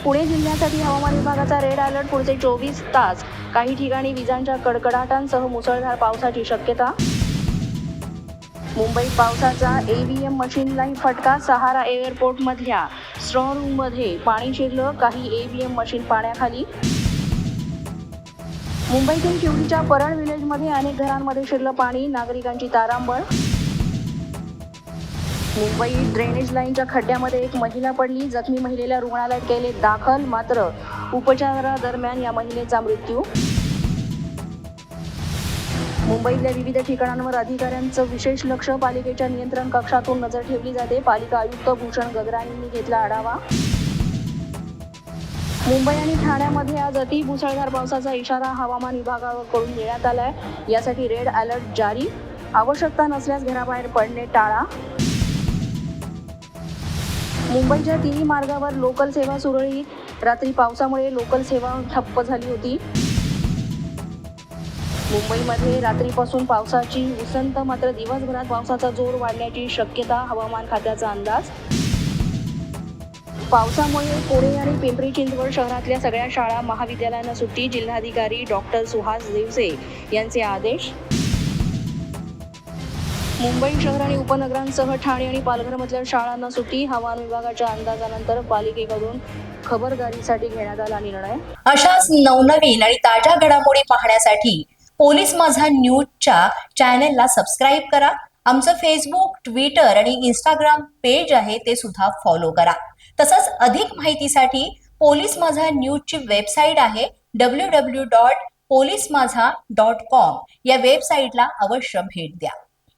पुणे जिल्ह्यासाठी हवामान विभागाचा रेड अलर्ट. पुढचे 24 तास काही ठिकाणी विजांच्या कडकडाटांसह मुसळधार पावसाची शक्यता. मुंबईत पावसाचा एव्हीएम मशीनलाही फटका. सहारा एअरपोर्टमधल्या स्ट्रॉंग रूममध्ये पाणी शिरलं. काही एव्हीएम मशीन पाण्याखाली. मुंबईतील शिवडीच्या परळ विलेजमध्ये अनेक घरांमध्ये शिरलं पाणी. नागरिकांची तारांबळ. मुंबईत ड्रेनेज लाईनच्या खड्ड्यामध्ये एक महिला पडली. जखमी महिलेला रुग्णालयात केले दाखल, मात्र उपचारादरम्यान या महिलेचा मृत्यू. मुंबईतल्या विविध ठिकाणांवर अधिकाऱ्यांचं विशेष लक्ष. पालिकेच्या नियंत्रण कक्षातून नजर ठेवली जाते. पालिका आयुक्त भूषण गगरानींनी घेतला आढावा. मुंबई आणि ठाण्यामध्ये आज अति मुसळधार पावसाचा इशारा हवामान विभागाकडून देण्यात आलाय. यासाठी रेड अलर्ट जारी. आवश्यकता नसल्यास घराबाहेर पडणे टाळा. मुंबईच्या तिन्ही मार्गावर लोकल सेवा सुरळीत. रात्री पावसामुळे लोकल सेवा ठप्प झाली होती. मुंबईमध्ये रात्रीपासून पावसाची उसंत, मात्र दिवसभरात पावसाचा जोर वाढण्याची शक्यता. हवामान खात्याचा अंदाज. पावसामुळे पुणे आणि पिंपरी चिंचवड शहरातल्या सगळ्या शाळा महाविद्यालयांना सुट्टी. जिल्हाधिकारी डॉक्टर सुहास दिवसे यांचे आदेश. मुंबई शहर आणि उपनगरांसह ठाणे आणि पालघरमधल्या शाळांना सुट्टी. हवामान विभागाच्या अंदाजानंतर पालिकेकडून खबरदारीसाठी घेण्यात आला निर्णय. अशाच नवनवीन आणि ताज्या घडामोडी पाहण्यासाठी पोलीस माझा न्यूजच्या चॅनेलला सबस्क्राईब करा. आमचं फेसबुक, ट्विटर आणि इंस्टाग्राम पेज आहे, ते सुद्धा फॉलो करा. तसंच अधिक माहितीसाठी पोलीस माझा न्यूजची वेबसाईट आहे www.polismazha.com. या वेबसाईटला अवश्य भेट द्या.